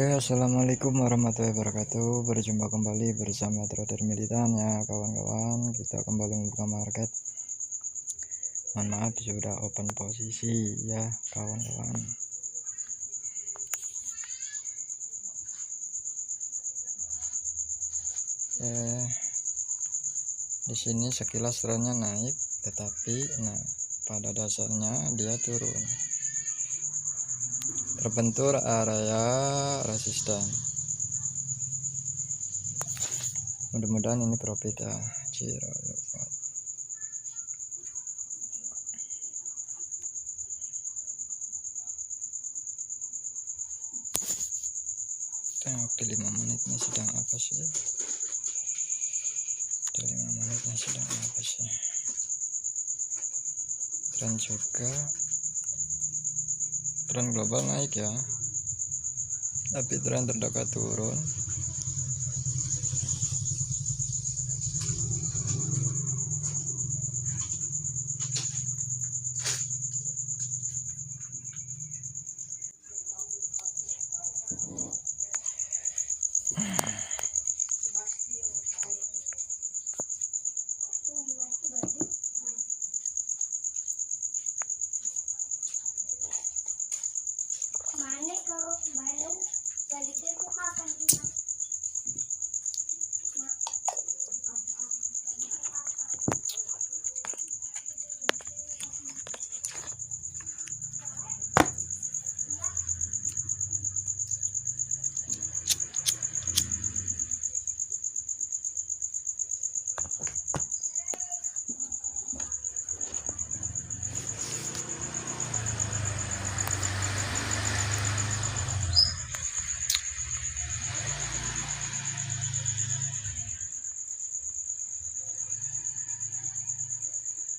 Oke, assalamualaikum warahmatullahi wabarakatuh. Berjumpa kembali bersama trader militan ya kawan-kawan. Kita kembali membuka market. Mohon maaf sudah open posisi ya kawan-kawan. Di sini sekilas trennya naik, tetapi pada dasarnya dia turun. Terbentur area resisten. Mudah-mudahan ini profit ya. Tengok di 5 menitnya sedang apa sih? Di 5 menitnya sedang apa sih? Tren global naik ya, tapi tren terdekat turun.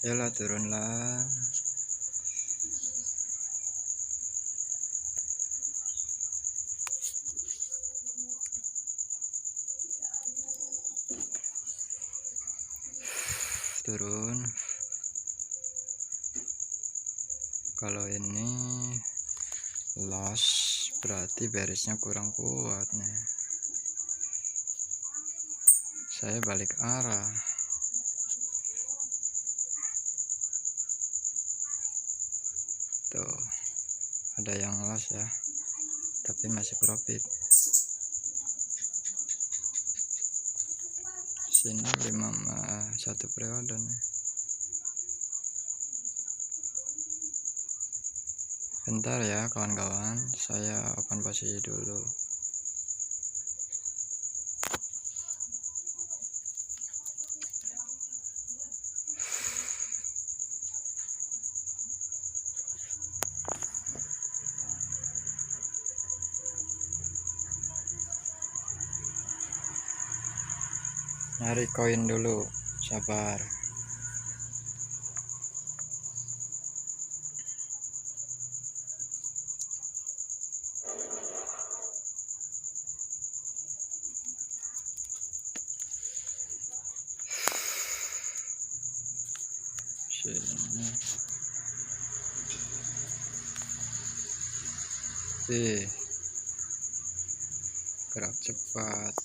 Yalah, turunlah. Turun. Kalau ini loss berarti bearisnya kurang kuat nih. Saya balik arah. Tuh, ada yang loss ya, tapi masih profit. Sini 1 periode nih. Bentar ya kawan-kawan, saya open posisi dulu. Nyari koin dulu, sabar. Sini gerak cepat.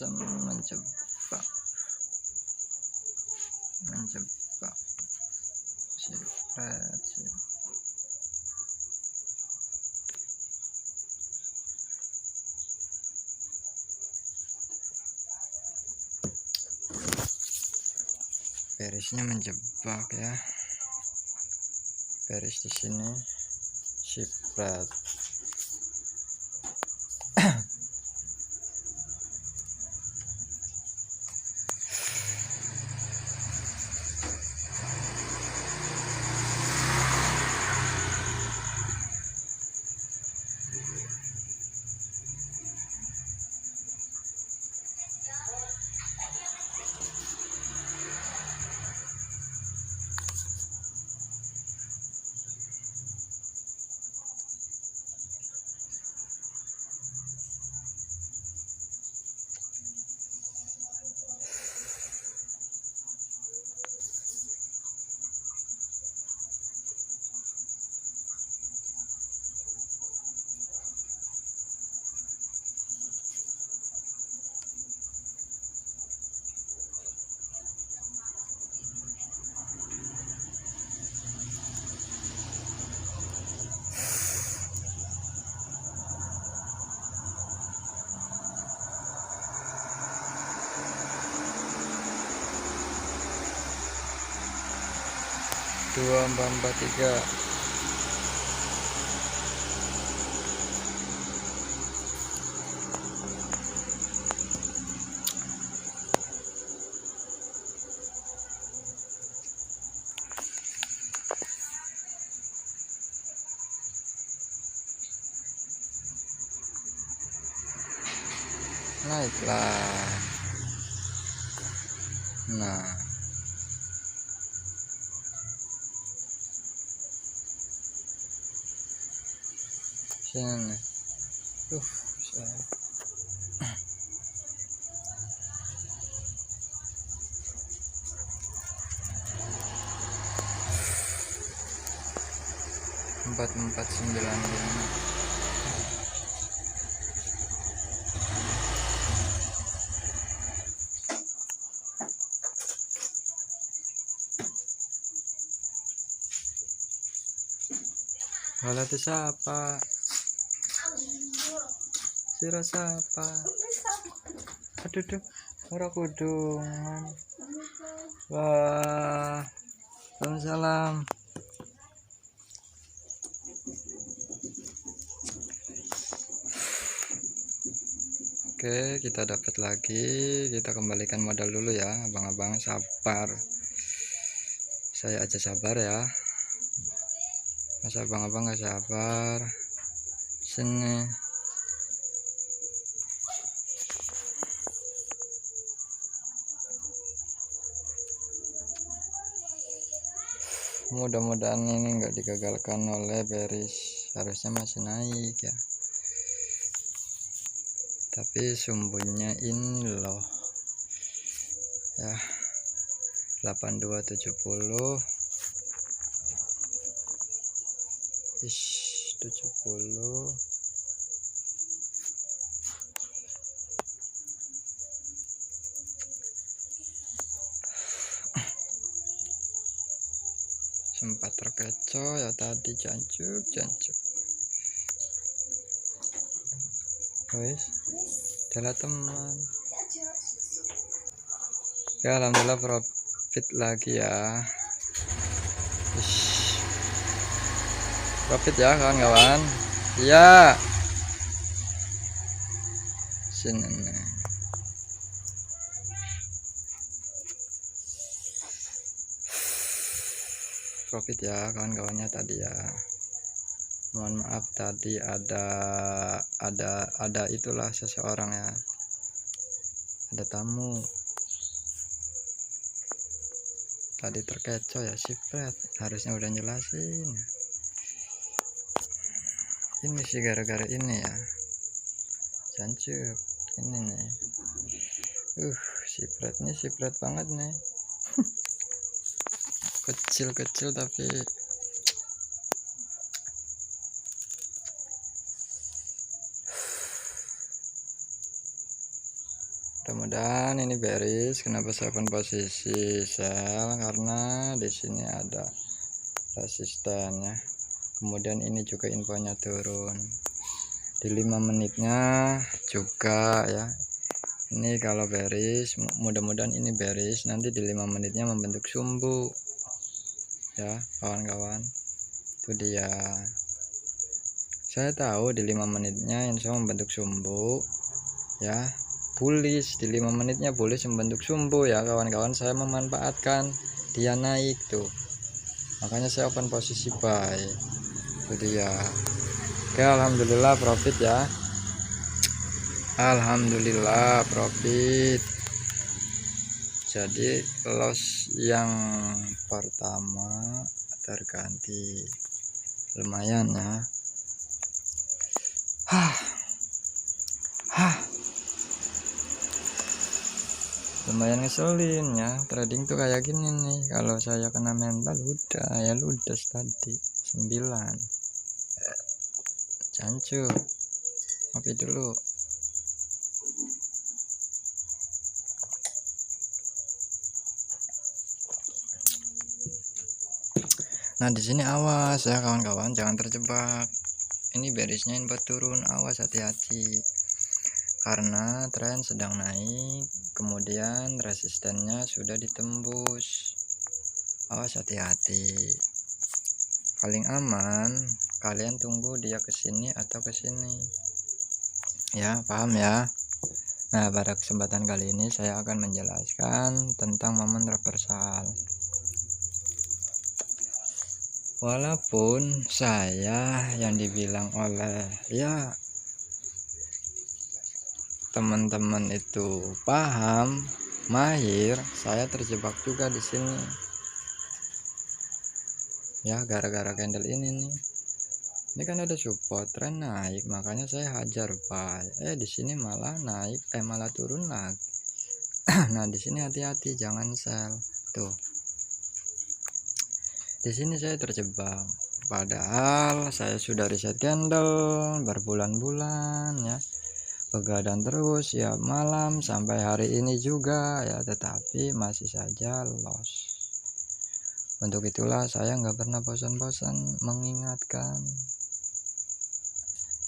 menjebak beresnya menjebak ya, beres di sini, siprat. Dua 443. Naiklah. Nah, sini. Saya. Empat 495. Halo itu siapa? Sira siapa? Aduh tuh, ora kudungan. Wah, Waalaikumsalam. Oke, kita dapat lagi. Kita kembalikan modal dulu ya, abang-abang, sabar. Saya aja sabar ya. Masa abang-abang gak sabar? Sini. Mudah-mudahan ini nggak digagalkan oleh beris. Harusnya masih naik ya. Tapi sumbunya ini loh. Ya. 8270. 70. Sempat terkecoh ya tadi, jancuk. Wes, jalan teman. Ya alhamdulillah profit lagi ya. Profit ya kawan-kawan. Iya. Sini nih. Profit ya kawan-kawannya tadi ya. Mohon maaf tadi ada itulah seseorang ya. Ada tamu. Tadi terkecoh ya, sipret. Harusnya udah jelasin. Ini sih gara-gara ini ya. Jancuk. Ini nih. Sipret banget nih. Kecil tapi mudah-mudahan ini beres. Kenapa saya open posisi sell? Karena di sini ada resistennya. Kemudian ini juga infonya turun di 5 menitnya juga ya. Ini kalau beres, mudah-mudahan ini beres. Nanti di 5 menitnya membentuk sumbu ya kawan-kawan. Itu dia. Saya tahu di 5 menitnya insya Allah membentuk sumbu ya, bullish di 5 menitnya bullish membentuk sumbu ya kawan-kawan. Saya memanfaatkan dia naik tuh, makanya saya open posisi buy. Itu dia. Oke, alhamdulillah profit ya, alhamdulillah profit. Jadi loss yang pertama terganti, lumayan ya. Lumayan ngeselin ya, trading tuh kayak gini nih. Kalau saya kena mental udah ya ludes tadi 9 cancu. Kopi dulu. Nah di sini awas ya kawan-kawan, jangan terjebak. Ini bearisnya input turun, awas hati-hati. Karena tren sedang naik, kemudian resistennya sudah ditembus. Awas hati-hati. Paling aman kalian tunggu dia kesini atau kesini. Ya, paham ya? Nah, pada kesempatan kali ini saya akan menjelaskan tentang momen reversal. Walaupun saya yang dibilang oleh ya teman-teman itu paham, mahir, saya terjebak juga di sini. Ya, gara-gara candle ini nih. Ini kan ada support, tren naik, makanya saya hajar buy. Di sini malah naik, malah turun lagi. Nah, di sini hati-hati, jangan sell. Tuh. Di sini saya terjebak. Padahal saya sudah riset candle berbulan-bulan ya. Begadang terus ya malam sampai hari ini juga ya, tetapi masih saja loss. Untuk itulah saya nggak pernah bosan-bosan mengingatkan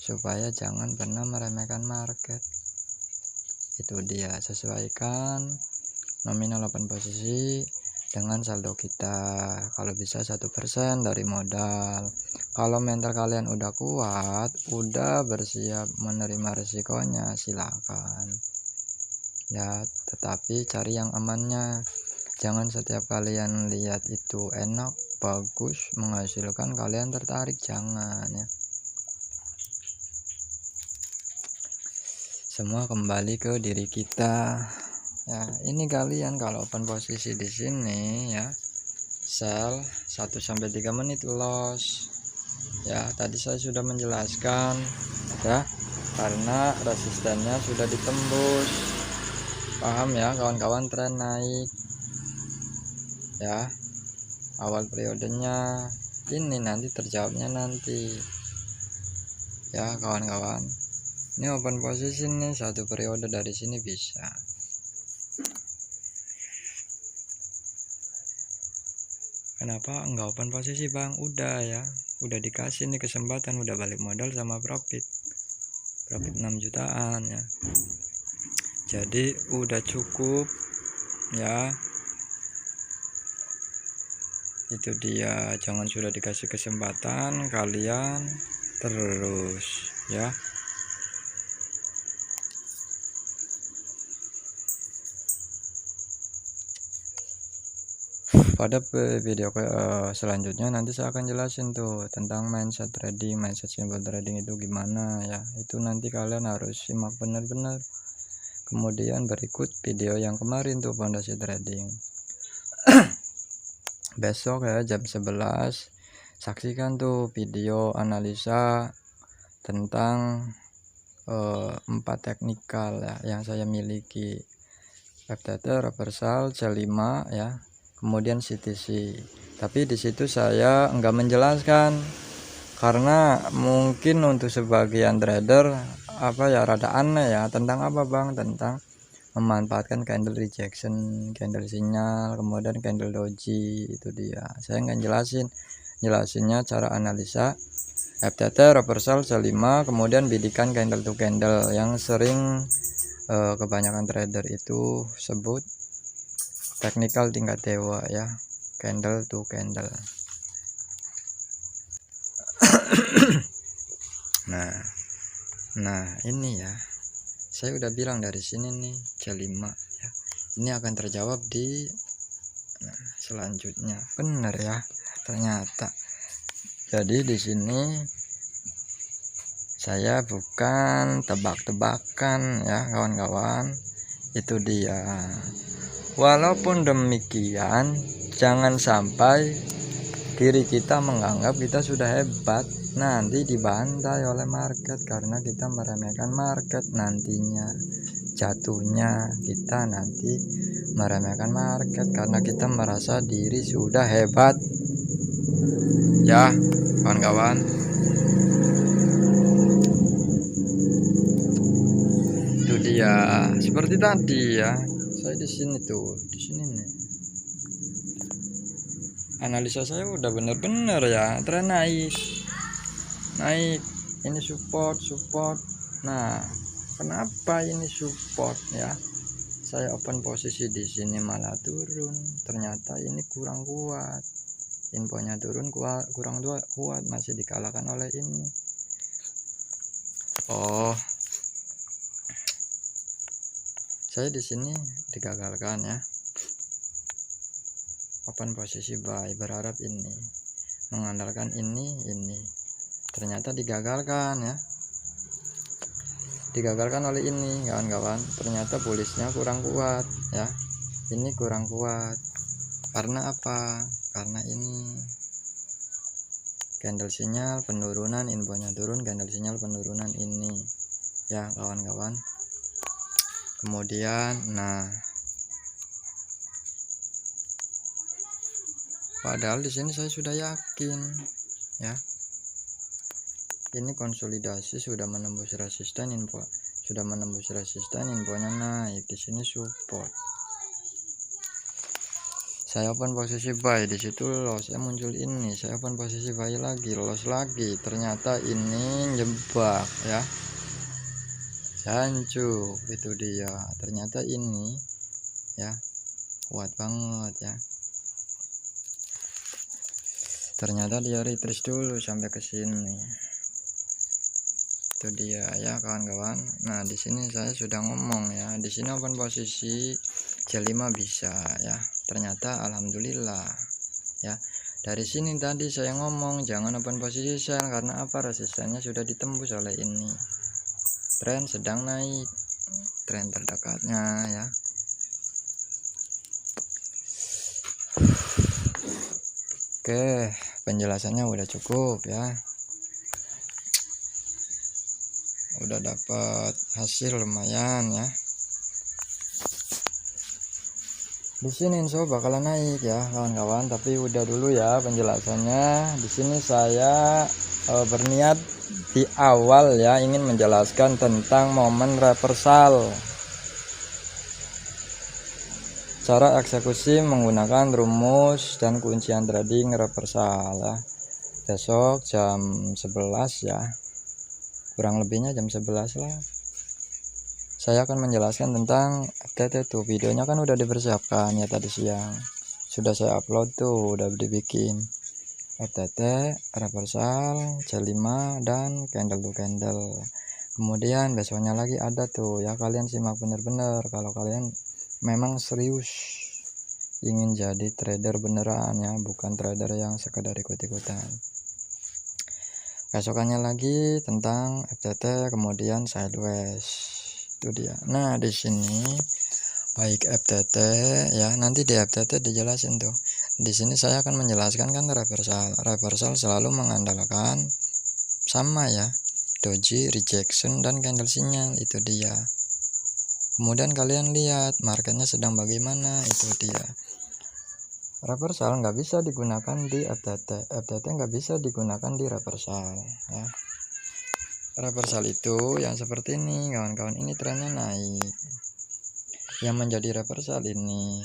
supaya jangan pernah meremehkan market. Itu dia, sesuaikan nominal open posisi dengan saldo kita. Kalau bisa 1% dari modal. Kalau mental kalian udah kuat, udah bersiap menerima resikonya, silakan ya, tetapi cari yang amannya. Jangan setiap kalian lihat itu enak, bagus, menghasilkan kalian tertarik, jangan ya. Semua kembali ke diri kita. Ya, ini kalian kalau open posisi di sini ya, sell 1-3 menit loss. Ya, tadi saya sudah menjelaskan ya, karena resistennya sudah ditembus. Paham ya kawan-kawan, tren naik. Ya, awal periodenya ini nanti terjawabnya nanti. Ya, kawan-kawan. Ini open posisi nih, 1 periode dari sini bisa. Kenapa enggak open posisi bang? Udah ya, udah dikasih nih kesempatan, udah balik modal sama profit 6 jutaan ya. Jadi udah cukup ya. Itu dia, jangan sudah dikasih kesempatan kalian terus ya. Pada video selanjutnya nanti saya akan jelasin tuh tentang mindset trading, mindset simple trading itu gimana ya. Itu nanti kalian harus simak benar-benar. Kemudian berikut video yang kemarin tuh fondasi trading. Besok ya jam 11 saksikan tuh video analisa tentang 4 teknikal ya yang saya miliki. FTT, reversal, C5 ya, kemudian CTC. Tapi di situ saya enggak menjelaskan karena mungkin untuk sebagian trader apa ya rada aneh ya, tentang apa bang, tentang memanfaatkan candle rejection, candle sinyal, kemudian candle doji. Itu dia, saya nggak jelasinnya cara analisa FTT, reversal, C5, kemudian bidikan candle to candle yang sering kebanyakan trader itu sebut teknikal tingkat dewa ya, candle to candle. Nah ini ya, saya udah bilang dari sini nih C5 ya, ini akan terjawab di selanjutnya. Bener ya ternyata. Jadi di sini saya bukan tebak-tebakan ya kawan-kawan, itu dia. Walaupun demikian, jangan sampai diri kita menganggap kita sudah hebat, nanti dibantai oleh market karena kita meremehkan market. Nantinya jatuhnya kita nanti meremehkan market karena kita merasa diri sudah hebat ya kawan-kawan. Itu dia, seperti tadi ya, saya di sini nih, analisa saya udah bener-bener ya, tren naik, ini support. Nah kenapa ini support ya, saya open posisi di sini malah turun, ternyata ini kurang kuat, infonya turun kurang kuat, masih dikalahkan oleh ini. Oh, saya di sini digagalkan ya, open posisi buy, berharap ini, mengandalkan ini, ternyata digagalkan ya, digagalkan oleh ini kawan-kawan. Ternyata bullish-nya kurang kuat ya, ini kurang kuat. Karena apa? Karena ini candle sinyal penurunan, infonya turun, candle sinyal penurunan ini ya kawan-kawan. Kemudian nah, padahal di sini saya sudah yakin ya, ini konsolidasi sudah menembus resisten, infonya naik, di sini support. Saya open posisi buy, di situ lossnya muncul ini, saya open posisi buy lagi, loss lagi, ternyata ini jebak ya, jancuk, itu dia. Ternyata ini ya kuat banget ya, ternyata dia retrace dulu sampai ke sini. Itu dia ya kawan-kawan. Nah di sini saya sudah ngomong ya, di sini open posisi C5 bisa ya, ternyata alhamdulillah ya. Dari sini tadi saya ngomong jangan open posisi sell, karena apa? Resistennya sudah ditembus oleh ini, tren sedang naik, tren terdekatnya ya. Oke, penjelasannya udah cukup ya, udah dapat hasil lumayan ya. Di sini insya Allah bakalan naik ya kawan-kawan, tapi udah dulu ya penjelasannya. Di sini saya berniat di awal ya ingin menjelaskan tentang momen reversal, cara eksekusi menggunakan rumus dan kuncian trading reversal ya. Besok jam 11 ya, kurang lebihnya jam 11 lah, saya akan menjelaskan tentang FTT tuh. Videonya kan udah dipersiapkan ya, tadi siang sudah saya upload tuh, udah dibikin FTT, reversal, C5 dan candle to candle. Kemudian besoknya lagi ada tuh ya, kalian simak bener-bener kalau kalian memang serius ingin jadi trader beneran ya, bukan trader yang sekedar ikut-ikutan. Besokannya lagi tentang FTT, kemudian sideways. Itu dia. Nah di sini baik FTT ya, nanti di FTT dijelasin tuh. Di sini saya akan menjelaskan kan reversal selalu mengandalkan sama ya, doji, rejection dan candle sinyal, itu dia. Kemudian kalian lihat marketnya sedang bagaimana, itu dia. Reversal nggak bisa digunakan di FTT nggak bisa digunakan di reversal ya. Reversal itu yang seperti ini kawan-kawan, ini trennya naik, yang menjadi reversal ini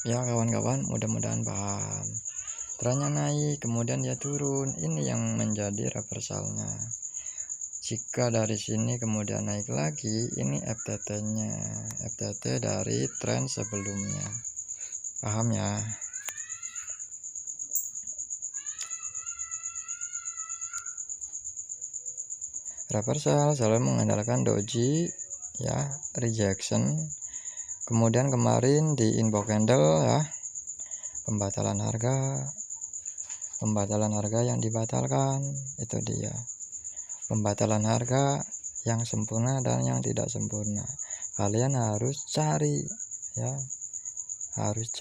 ya kawan-kawan, mudah-mudahan paham. Trennya naik kemudian dia turun, ini yang menjadi reversalnya. Jika dari sini kemudian naik lagi, ini FTT-nya, FTT dari tren sebelumnya Paham ya? Reversal selalu mengandalkan doji ya, rejection. Kemudian kemarin di inbox candle ya, pembatalan harga yang dibatalkan, itu dia. Pembatalan harga yang sempurna dan yang tidak sempurna. Kalian harus cari ya. Harus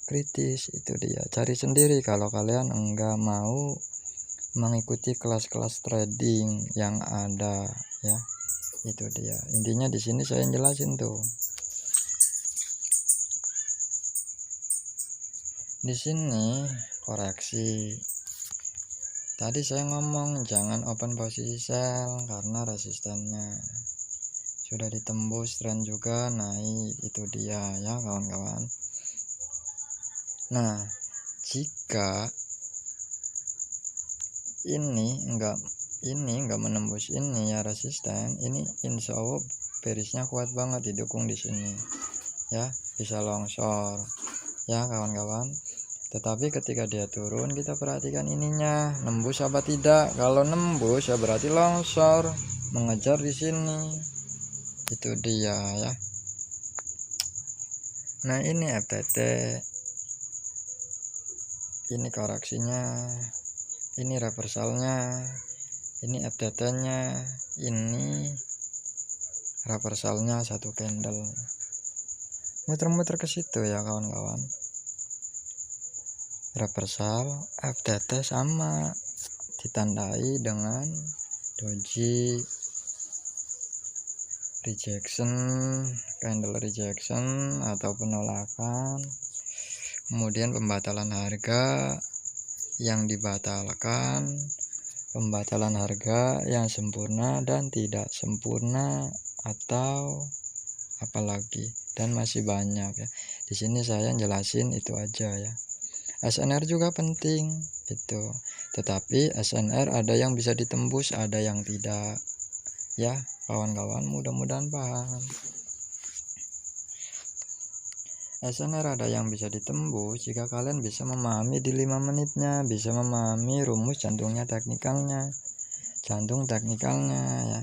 kritis, itu dia. Cari sendiri kalau kalian enggak mau mengikuti kelas-kelas trading yang ada ya. Itu dia. Intinya di sini saya jelasin tuh. Di sini koreksi. Tadi saya ngomong jangan open posisi sell karena resistennya sudah ditembus, tren juga naik, itu dia ya kawan-kawan. Nah, jika ini enggak menembus ini ya resisten, ini insya Allah bearisnya kuat banget, didukung di sini ya, bisa longsor ya kawan-kawan. Tetapi ketika dia turun, kita perhatikan ininya nembus apa tidak. Kalau nembus ya berarti longsor, mengejar di sini, itu dia ya. Nah ini FTT, ini koreksinya, ini reversalnya, ini FTT nya, ini reversalnya satu candle, muter-muter ke situ ya kawan-kawan. Reversal FTT sama, ditandai dengan doji rejection, candle rejection atau penolakan. Kemudian pembatalan harga yang dibatalkan, pembatalan harga yang sempurna dan tidak sempurna, atau apalagi, dan masih banyak ya. Di sini saya jelasin itu aja ya. SNR juga penting itu, tetapi SNR ada yang bisa ditembus, ada yang tidak ya kawan-kawan, mudah-mudahan paham. SNR ada yang bisa ditembus jika kalian bisa memahami di 5 menitnya, bisa memahami rumus jantung teknikalnya ya.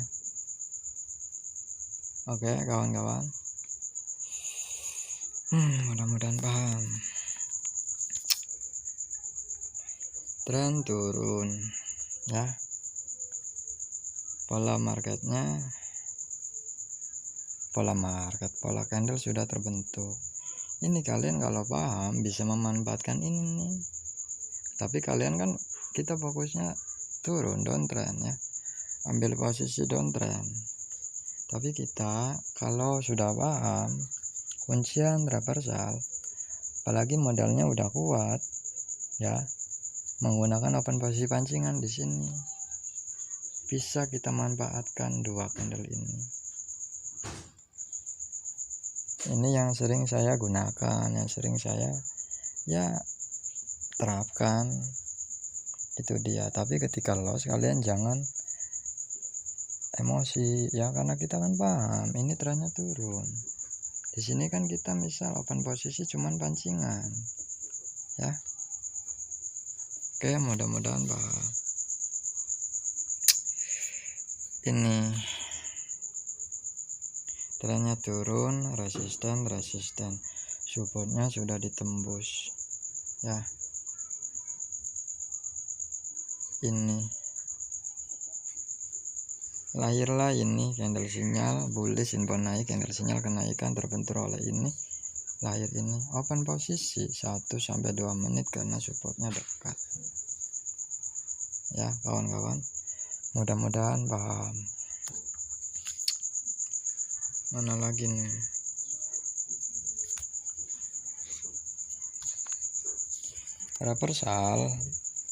Oke kawan-kawan, mudah-mudahan paham. Tren turun ya, pola candle sudah terbentuk. Ini kalian kalau paham bisa memanfaatkan ini nih. Tapi kalian kan, kita fokusnya turun downtrend ya, ambil posisi downtrend. Tapi kita kalau sudah paham kuncian reversal, apalagi modalnya udah kuat ya, menggunakan open posisi pancingan di sini, bisa kita manfaatkan dua candle ini. Ini yang sering saya gunakan, yang sering saya ya terapkan, itu dia. Tapi ketika loss kalian jangan emosi ya, karena kita kan paham ini trennya turun. Di sini kan kita misal open posisi cuman pancingan ya. Oke, mudah-mudahan paham. Ini trennya turun, resisten, supportnya sudah ditembus ya. Ini lahirlah ini candle sinyal bullish, info naik, candle sinyal kenaikan terbentur oleh ini, lahir ini open posisi 1-2 menit karena supportnya dekat ya kawan-kawan, mudah-mudahan paham. Mana lagi nih, reversal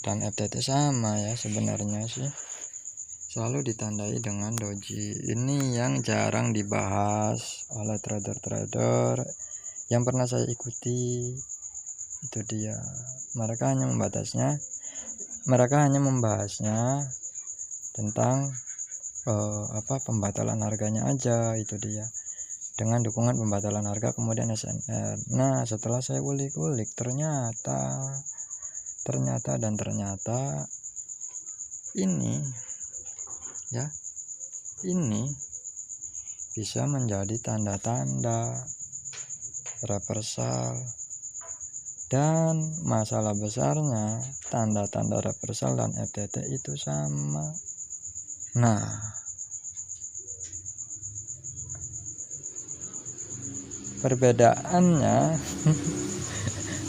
dan FTT sama ya sebenarnya sih, selalu ditandai dengan doji. Ini yang jarang dibahas oleh trader-trader yang pernah saya ikuti, itu dia. Mereka hanya membahasnya tentang pembatalan harganya aja, itu dia. dengan dukungan pembatalan harga kemudian SNR. Nah, setelah saya ulik-ulik ternyata ini ya, ini bisa menjadi tanda-tanda reversal, dan masalah besarnya tanda-tanda reversal dan FTT itu sama. Nah, perbedaannya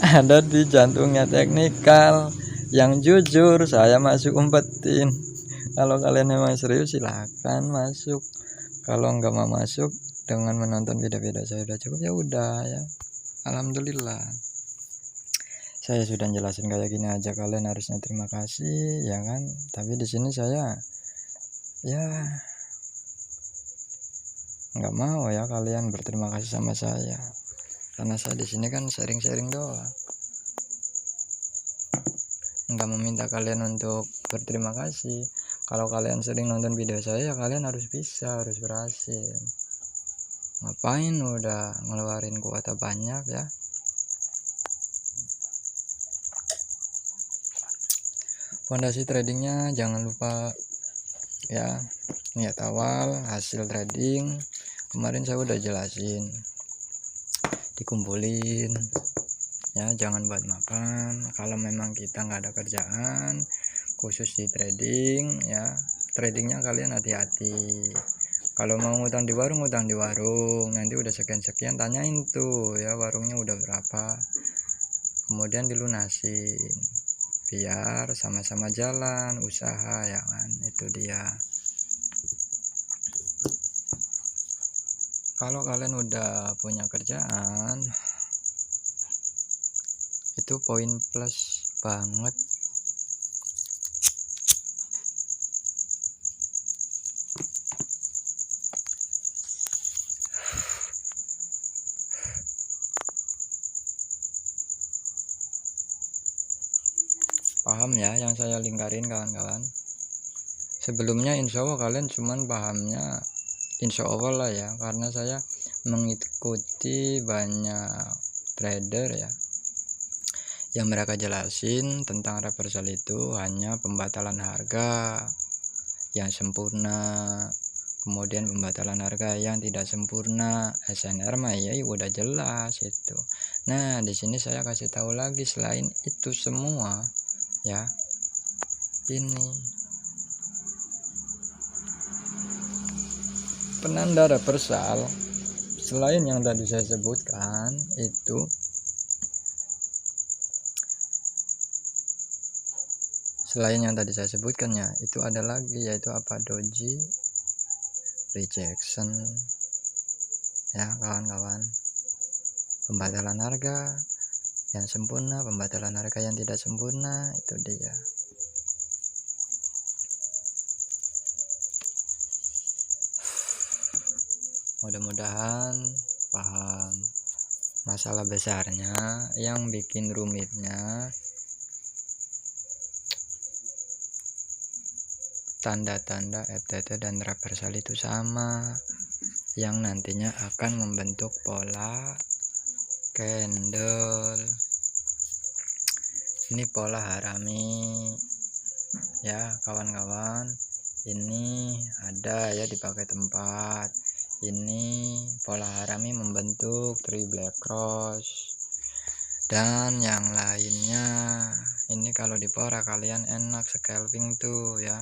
ada di jantungnya teknikal. Yang jujur saya masuk umpetin. Kalau kalian memang serius silahkan masuk. Kalau nggak mau masuk dengan menonton video-video saya udah cukup, ya udah ya. Alhamdulillah. Saya sudah jelasin kayak gini aja kalian harusnya terima kasih ya kan. Tapi di sini saya ya nggak mau ya kalian berterima kasih sama saya, karena saya di sini kan sharing-sharing doang. Nggak meminta kalian untuk berterima kasih. Kalau kalian sering nonton video saya ya kalian harus bisa, harus berhasil. Ngapain udah ngeluarin kuota banyak ya. Fondasi tradingnya jangan lupa ya, niat awal, hasil trading kemarin saya udah jelasin, dikumpulin ya, jangan buat makan. Kalau memang kita nggak ada kerjaan khusus di trading ya, tradingnya kalian hati-hati. Kalau mau ngutang di warung, nanti udah sekian tanyain tuh ya warungnya udah berapa, kemudian dilunasin biar sama-sama jalan usaha ya kan. Itu dia. Kalau kalian udah punya kerjaan itu poin plus banget. Paham ya yang saya lingkarin kawan-kawan? Sebelumnya insya Allah kalian cuman pahamnya insya Allah lah ya, karena saya mengikuti banyak trader ya yang mereka jelasin tentang reversal itu hanya pembatalan harga yang sempurna, kemudian pembatalan harga yang tidak sempurna. SNR mah ya udah jelas itu. Nah di sini saya kasih tahu lagi selain itu semua ya, ini penanda reversal selain yang tadi saya sebutkan itu, selain yang tadi saya sebutkannya itu ada lagi, yaitu apa? Doji rejection ya kawan-kawan, pembatalan harga yang sempurna, pembatalan harga yang tidak sempurna, itu dia. Mudah-mudahan paham masalah besarnya. Yang bikin rumitnya tanda-tanda FTT dan reversal itu sama, yang nantinya akan membentuk pola candle. Ini pola harami ya kawan-kawan, ini ada ya dipakai tempat. Ini pola harami membentuk three black cross dan yang lainnya. Ini kalau di pora kalian enak scalping tuh ya,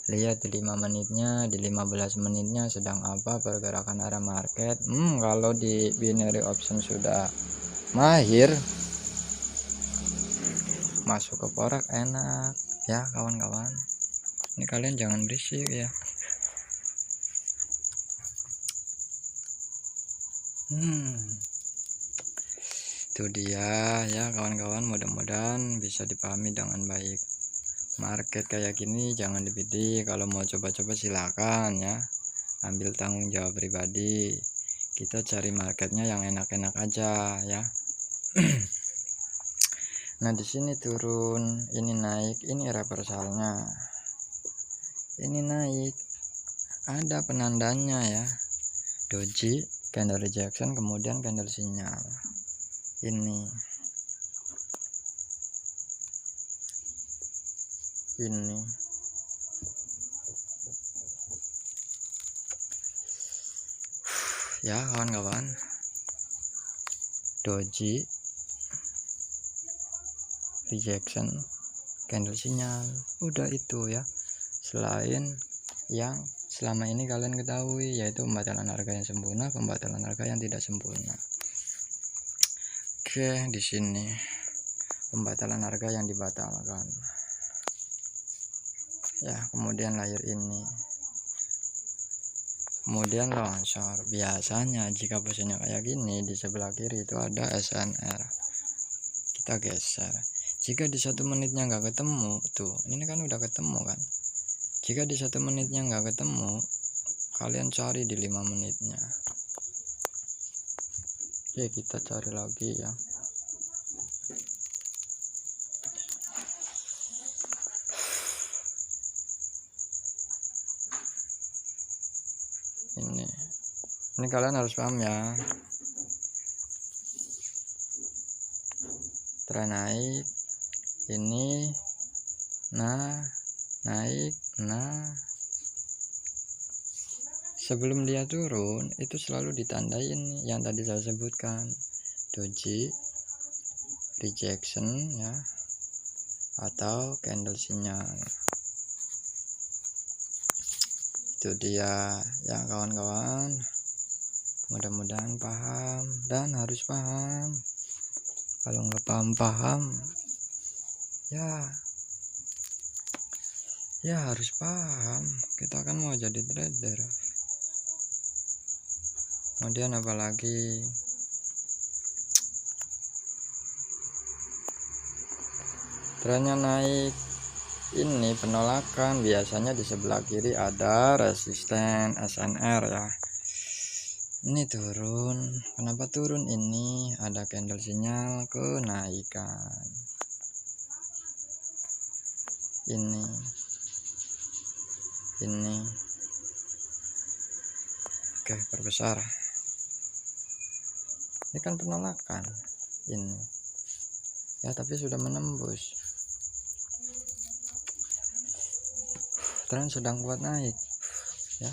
lihat di 5 menitnya, di 15 menitnya sedang apa pergerakan arah market. Kalau di binary option sudah mahir, masuk ke forex enak ya kawan-kawan. Ini kalian jangan berisik ya. Itu dia ya kawan-kawan, mudah-mudahan bisa dipahami dengan baik. Market kayak gini jangan dibidik. Kalau mau coba-coba silakan ya, ambil tanggung jawab pribadi. Kita cari marketnya yang enak-enak aja ya. Nah di sini turun, ini naik, ini reversalnya, ini naik, ada penandanya ya, doji, candle rejection, kemudian candle sinyal. Ini ya kawan-kawan, doji, rejection, candle sinyal, udah itu ya. Selain yang selama ini kalian ketahui, yaitu pembatalan harga yang sempurna, pembatalan harga yang tidak sempurna. Oke, di sini pembatalan harga yang dibatalkan ya, kemudian layer ini, kemudian longsor. Biasanya jika posisinya kayak gini, di sebelah kiri itu ada SNR, kita geser. Jika di 1 menitnya nggak ketemu, tuh ini kan udah ketemu kan. Jika di 1 menitnya nggak ketemu, kalian cari di 5 menitnya. Oke, kita cari lagi ya. Ini kalian harus paham ya. Tren naik ini, naik, sebelum dia turun itu selalu ditandain yang tadi saya sebutkan, doji, rejection ya, atau candle sinyal. Itu dia ya kawan-kawan, mudah-mudahan paham dan harus paham. Kalau nggak paham ya harus paham, kita kan mau jadi trader. Kemudian apalagi trennya naik, ini penolakan, biasanya di sebelah kiri ada resisten SNR ya. Ini turun, kenapa turun? Ini ada candle sinyal kenaikan. Ini oke, perbesar. Ini kan penolakan ini ya, tapi sudah menembus. Tren sedang kuat naik ya.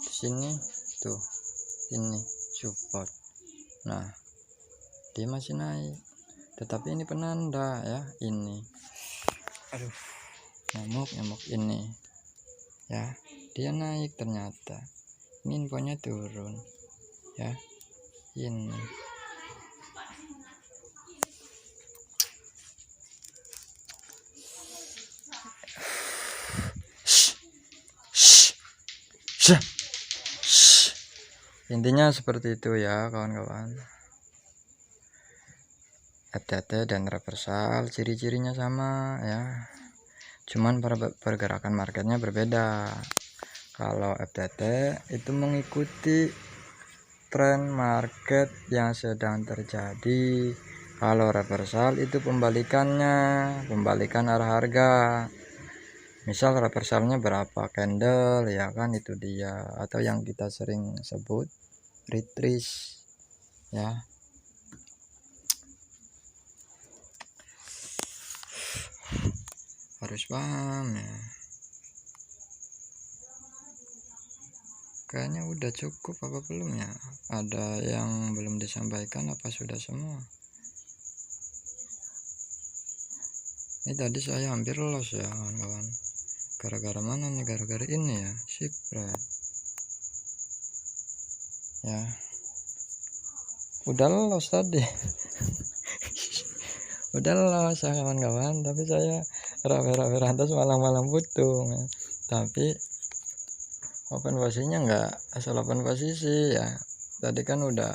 Di sini tuh, ini support. Nah, dia masih naik, tetapi ini penanda ya. Ini nyamuk ini ya, dia naik, ternyata ini infonya turun ya. Ini intinya seperti itu ya kawan-kawan. FTT dan reversal ciri-cirinya sama ya, cuman pergerakan marketnya berbeda. Kalau FTT itu mengikuti tren market yang sedang terjadi. Kalau reversal itu pembalikannya, pembalikan arah harga. Misal reversalnya berapa candle ya kan, itu dia, atau yang kita sering sebut retrace ya. Harus paham ya. Kayaknya udah cukup apa belum ya? Ada yang belum disampaikan apa sudah semua? Ini tadi saya hampir loss ya kawan-kawan. Gara-gara mana nih? Gara-gara ini ya, spread ya. Udah loss tadi. Udah loss ya kawan-kawan, tapi saya rame-rame rantas malam-malam putung ya. Tapi open posisinya nggak asal open posisi ya. Tadi kan udah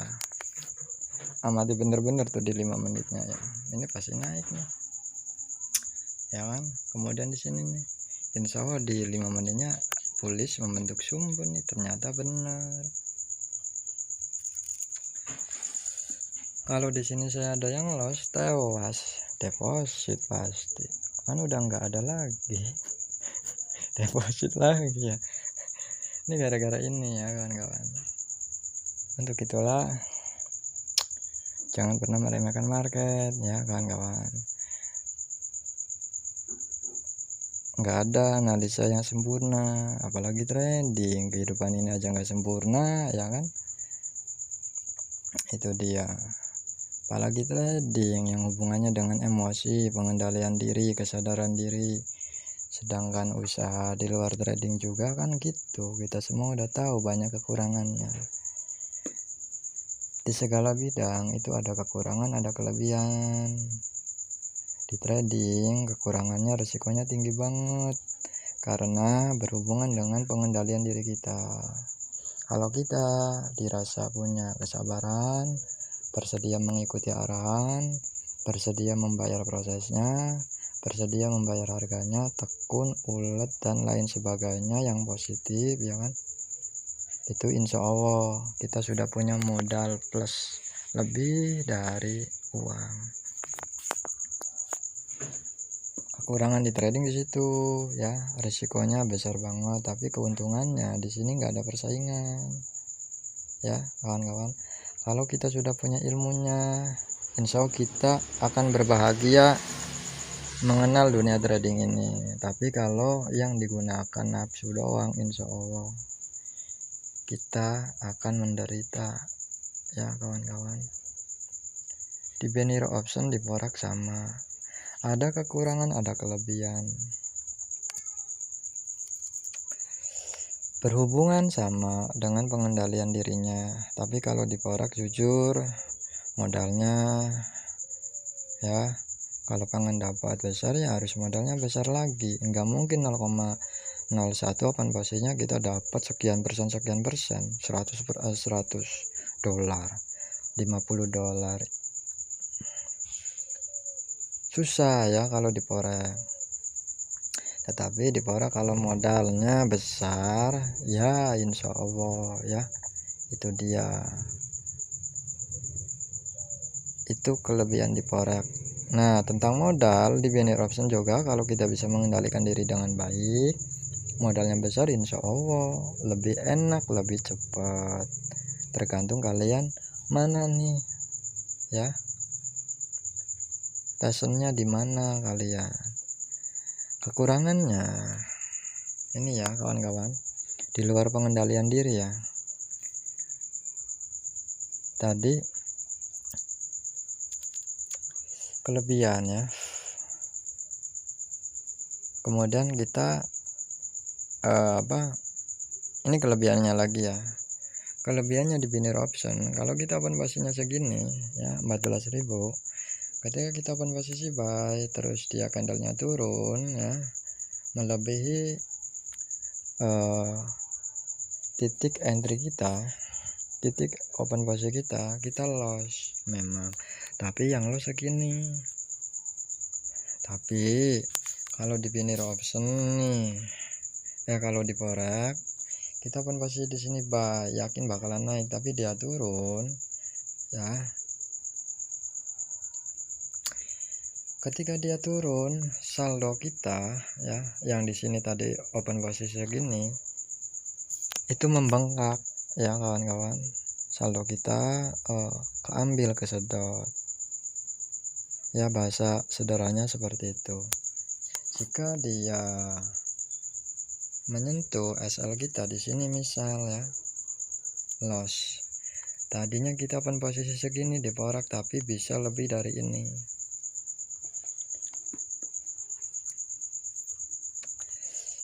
amati bener-bener tuh di 5 menitnya ya. Ini pasti naik nih ya kan. Kemudian di sini nih, insya Allah di 5 menitnya bullish membentuk sumber nih, ternyata benar. Kalau di sini saya ada yang loss, tewas deposit pasti kan, udah nggak ada lagi deposit lagi ya. Ini gara-gara ini ya kawan-kawan. Untuk itulah jangan pernah meremehkan market ya kawan-kawan. Nggak ada analisa yang sempurna, apalagi trading. Kehidupan ini aja nggak sempurna ya kan. Itu dia. Apalagi trading yang hubungannya dengan emosi, pengendalian diri, kesadaran diri. Sedangkan usaha di luar trading juga kan gitu. Kita semua udah tahu banyak kekurangannya. Di segala bidang itu ada kekurangan, ada kelebihan. Di trading kekurangannya risikonya tinggi banget karena berhubungan dengan pengendalian diri kita. Kalau kita dirasa punya kesabaran, bersedia mengikuti arahan, bersedia membayar prosesnya, bersedia membayar harganya, tekun, ulet, dan lain sebagainya yang positif ya kan, itu insya Allah kita sudah punya modal plus lebih dari uang. Kekurangan di trading di situ ya, risikonya besar banget, tapi keuntungannya di sini nggak ada persaingan ya kawan-kawan. Kalau kita sudah punya ilmunya, insya Allah kita akan berbahagia mengenal dunia trading ini. Tapi kalau yang digunakan nafsu doang, insya Allah kita akan menderita ya kawan-kawan. Di binary option, di forex sama, ada kekurangan, ada kelebihan. Berhubungan sama dengan pengendalian dirinya. Tapi kalau di forex jujur modalnya ya, kalau pengen dapat besar ya harus modalnya besar lagi. Enggak mungkin 0,01 open posisinya kita dapat sekian persen 100 dolar, 50 dolar. Susah ya kalau di forex. Tetapi di forex kalau modalnya besar ya insya Allah ya, itu dia, itu kelebihan di forex. Nah tentang modal di binary option juga, kalau kita bisa mengendalikan diri dengan baik, modalnya besar insya Allah lebih enak, lebih cepat. Tergantung kalian mana nih ya, passionnya di mana kalian. Kekurangannya ini ya kawan-kawan, di luar pengendalian diri ya. Tadi kelebihannya, kemudian kita ini kelebihannya lagi ya. Kelebihannya di binary option, kalau kita open posisinya segini ya 14.000, ketika kita open posisi buy terus dia candlenya turun ya melebihi titik entry kita, titik open posisi kita loss memang, tapi yang loss segini. Tapi kalau di binary option nih ya, kalau di forex kita open posisi di sini buy, yakin bakalan naik, tapi dia turun ya. Ketika dia turun, saldo kita ya, yang di sini tadi open posisi segini, itu membengkak ya kawan-kawan. Saldo kita keambil, kesedot. Ya bahasa sederhananya seperti itu. Jika dia menyentuh SL kita di sini misal ya, loss. Tadinya kita open posisi segini di forex, tapi bisa lebih dari ini.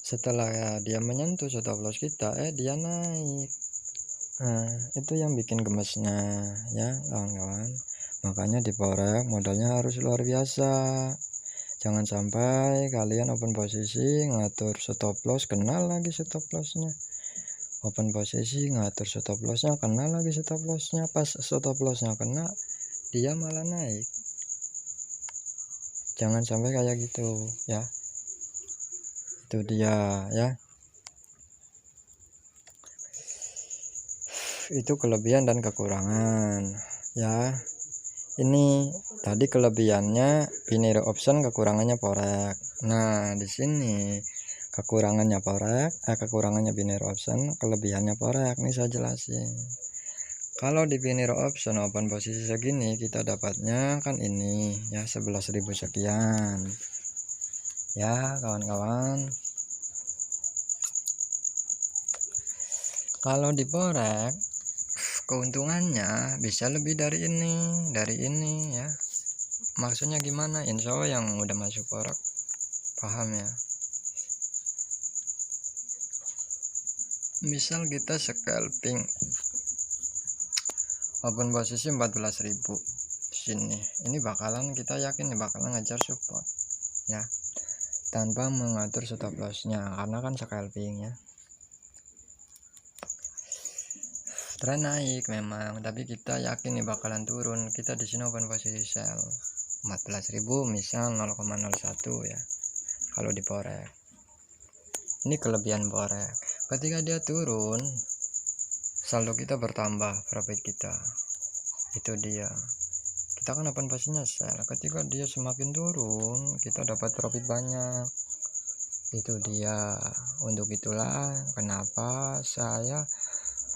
Setelah dia menyentuh stop loss kita, dia naik. Nah, itu yang bikin gemesnya ya kawan-kawan. Makanya di forex modalnya harus luar biasa. Jangan sampai kalian open posisi ngatur stop loss, kenal lagi stop lossnya. Open posisi ngatur stop lossnya, kena lagi stop lossnya. Pas stop lossnya kena, dia malah naik. Jangan sampai kayak gitu ya. Itu dia ya. Itu kelebihan dan kekurangan ya. Ini tadi kelebihannya binary option, kekurangannya forex. Nah di sini kekurangannya forex, kekurangannya binary option, kelebihannya forex. Ini saya jelasin. Kalau di binary option open posisi segini kita dapatnya kan ini ya 11.000 sekian ya kawan-kawan. Kalau di forex keuntungannya bisa lebih dari ini ya. Maksudnya gimana? Insya Allah yang udah masuk forex paham ya. Misal kita scalping open posisi 14.000 sini, ini bakalan kita yakin bakalan ngejar support ya, tanpa mengatur stop lossnya karena kan scalping ya. Tren naik memang, tapi kita yakin nih bakalan turun. Kita di sini open posisi sell 14.000 misal 0,01 ya. Kalau di forex ini kelebihan forex, ketika dia turun saldo kita bertambah, profit kita itu dia. Kita kan open posisinya sell, ketika dia semakin turun kita dapat profit banyak, itu dia. Untuk itulah kenapa saya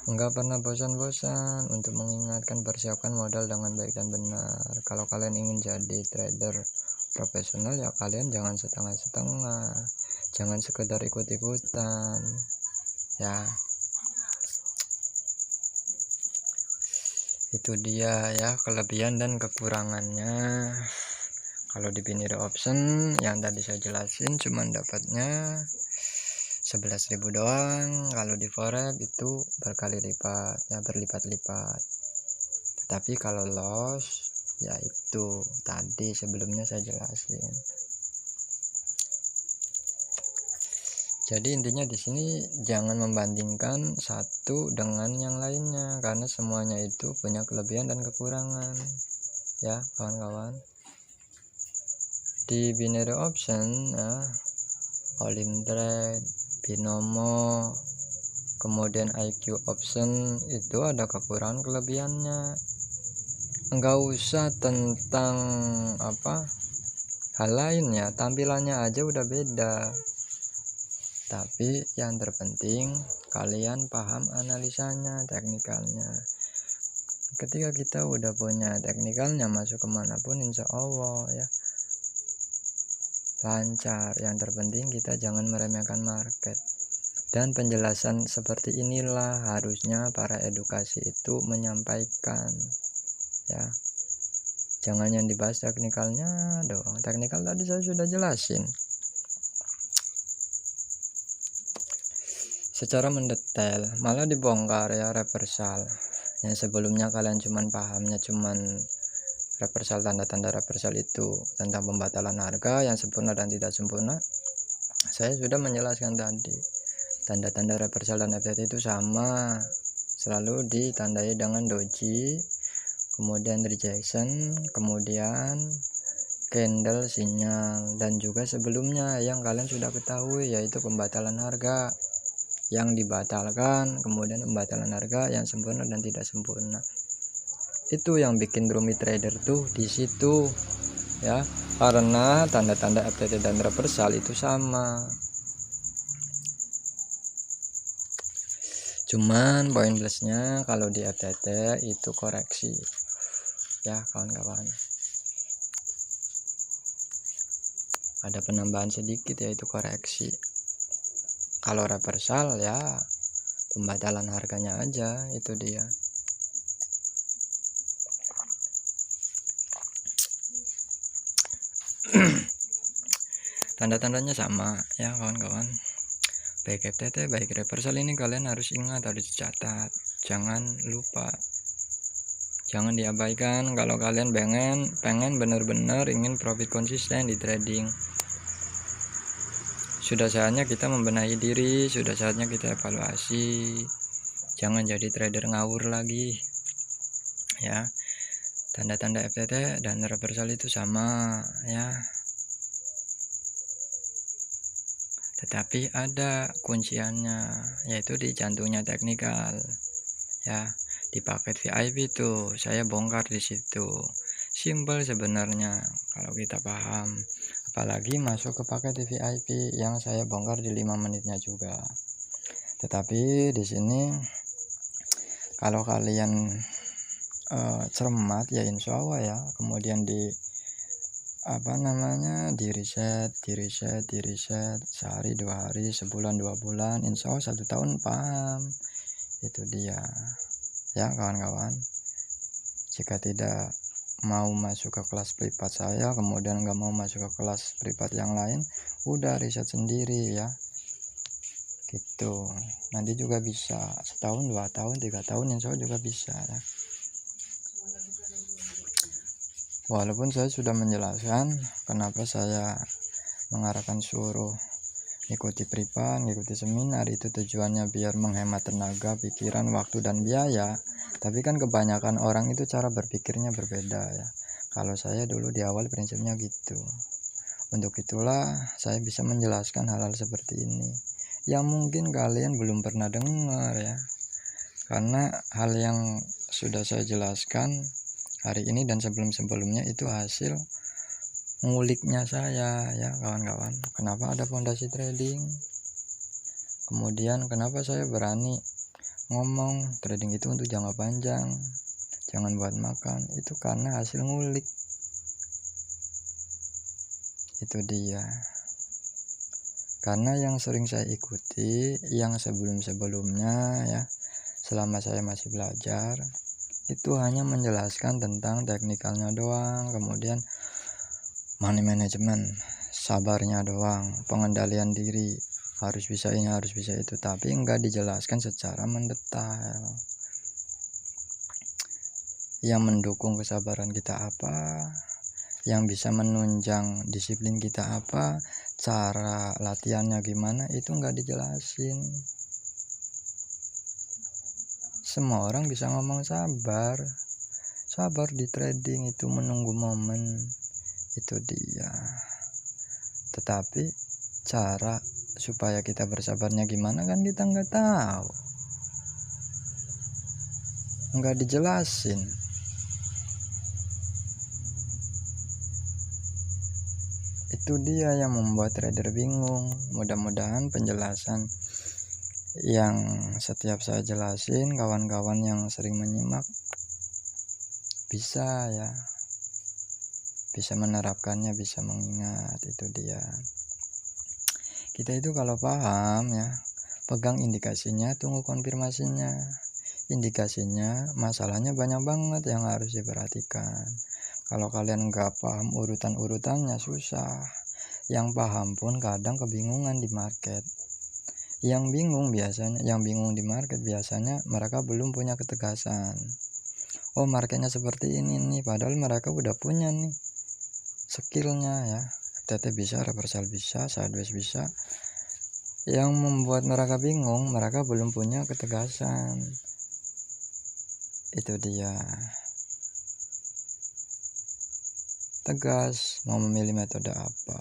enggak pernah bosan-bosan untuk mengingatkan persiapkan modal dengan baik dan benar. Kalau kalian ingin jadi trader profesional ya kalian jangan setengah-setengah, jangan sekedar ikut-ikutan ya. Itu dia ya kelebihan dan kekurangannya. Kalau di binary option yang tadi saya jelasin cuman dapatnya 11.000 doang. Kalau di forex itu berkali lipat ya, berlipat-lipat. Tetapi kalau loss ya itu tadi sebelumnya saya jelasin. Jadi intinya di sini jangan membandingkan satu dengan yang lainnya karena semuanya itu punya kelebihan dan kekurangan ya kawan-kawan. Di binary option ya, Olimtrade, Binomo, kemudian IQ option itu ada kekurangan kelebihannya. Enggak usah tentang hal lain ya, tampilannya aja udah beda. Tapi yang terpenting kalian paham analisanya, teknikalnya. Ketika kita udah punya teknikalnya, masuk kemanapun insya Allah ya lancar. Yang terpenting kita jangan meremehkan market. Dan penjelasan seperti inilah harusnya para edukasi itu menyampaikan ya. Jangan yang dibahas teknikalnya doang. Teknikal tadi saya sudah jelasin secara mendetail, malah dibongkar ya reversal. Yang sebelumnya kalian cuman pahamnya cuman reversal, tanda-tanda reversal itu tentang pembatalan harga yang sempurna dan tidak sempurna. Saya sudah menjelaskan tadi. Tanda-tanda reversal dan FTT itu sama, selalu ditandai dengan doji, kemudian rejection, kemudian candle sinyal, dan juga sebelumnya yang kalian sudah ketahui yaitu pembatalan harga yang dibatalkan, kemudian pembatalan harga yang sempurna dan tidak sempurna. Itu yang bikin rumit trader tuh di situ ya, karena tanda-tanda FTT dan reversal itu sama. Cuman poin plusnya kalau di FTT itu koreksi ya kawan-kawan, ada penambahan sedikit yaitu koreksi. Kalau reversal ya pembatalan harganya aja, itu dia. Tanda-tandanya sama ya kawan-kawan, baik FTT baik reversal ini kalian harus ingat, harus dicatat, jangan lupa, jangan diabaikan. Kalau kalian pengen benar-benar ingin profit konsisten di trading, sudah saatnya kita membenahi diri, sudah saatnya kita evaluasi, jangan jadi trader ngawur lagi ya. Tanda-tanda FTT dan reversal itu sama ya, tetapi ada kunciannya yaitu di jantungnya teknikal ya. Di paket VIP tuh saya bongkar di situ, simple sebenarnya kalau kita paham. apalagi masuk ke paket VIP yang saya bongkar di 5 menitnya juga. Tetapi di sini kalau kalian cermat ya insya Allah ya, kemudian di riset sehari 2 hari, sebulan 2 bulan, insya Allah 1 tahun paham. Itu dia ya kawan-kawan. Jika tidak mau masuk ke kelas privat saya, kemudian nggak mau masuk ke kelas privat yang lain, udah riset sendiri ya gitu. Nanti juga bisa setahun, 2 tahun, 3 tahun insya Allah juga bisa ya. Walaupun saya sudah menjelaskan kenapa saya mengarahkan suruh ikuti privat, ikuti seminar, itu tujuannya biar menghemat tenaga, pikiran, waktu, dan biaya. Tapi kan kebanyakan orang itu cara berpikirnya berbeda ya. Kalau saya dulu di awal prinsipnya gitu. Untuk itulah saya bisa menjelaskan hal-hal seperti ini yang mungkin kalian belum pernah dengar ya. Karena hal yang sudah saya jelaskan hari ini dan sebelum-sebelumnya itu hasil nguliknya saya ya kawan-kawan. Kenapa ada fondasi trading, kemudian kenapa saya berani ngomong trading itu untuk jangka panjang, jangan buat makan, itu karena hasil ngulik. Itu dia. Karena yang sering saya ikuti, yang sebelum-sebelumnya ya, selama saya masih belajar, itu hanya menjelaskan tentang teknikalnya doang, kemudian money management, sabarnya doang, pengendalian diri, harus bisa ini, harus bisa itu, tapi enggak dijelaskan secara mendetail. Yang mendukung kesabaran kita apa, yang bisa menunjang disiplin kita apa, cara latihannya gimana, itu enggak dijelasin. Semua orang bisa ngomong sabar di trading itu menunggu momen, itu dia. Tetapi cara supaya kita bersabarnya gimana kan kita nggak tahu, nggak dijelasin. Itu dia yang membuat trader bingung. Mudah-mudahan penjelasan yang setiap saya jelasin, kawan-kawan yang sering menyimak bisa ya, bisa menerapkannya, bisa mengingat. Itu dia. Kita itu kalau paham ya, pegang indikasinya, tunggu konfirmasinya. Indikasinya masalahnya banyak banget yang harus diperhatikan. Kalau kalian nggak paham urutan-urutannya susah. Yang paham pun kadang kebingungan di market. Yang bingung di market biasanya mereka belum punya ketegasan. Oh, marketnya seperti ini nih, padahal mereka udah punya nih skillnya ya. FTT bisa, reversal bisa, sideways bisa. Yang membuat mereka bingung, mereka belum punya ketegasan. Itu dia. Tegas, mau memilih metode apa,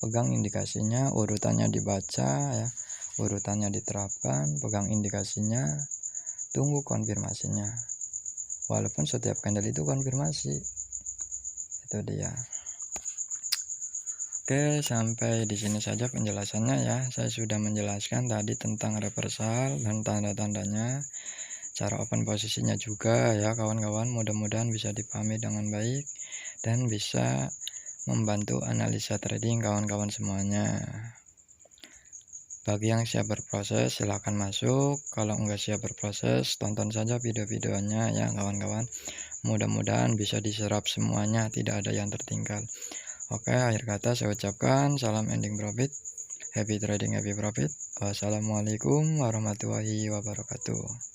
pegang indikasinya, urutannya dibaca ya, urutannya diterapkan, pegang indikasinya, tunggu konfirmasinya. Walaupun setiap candle itu konfirmasi. Itu dia. Oke, sampai di sini saja penjelasannya ya. Saya sudah menjelaskan tadi tentang reversal dan tanda-tandanya, cara open posisinya juga ya kawan-kawan. Mudah-mudahan bisa dipahami dengan baik dan bisa membantu analisa trading kawan-kawan semuanya. Bagi yang siap berproses silahkan masuk, kalau enggak siap berproses tonton saja video-videonya ya kawan-kawan. Mudah-mudahan bisa diserap semuanya, tidak ada yang tertinggal. Oke, akhir kata saya ucapkan salam ending profit, happy trading, happy profit. Wassalamualaikum warahmatullahi wabarakatuh.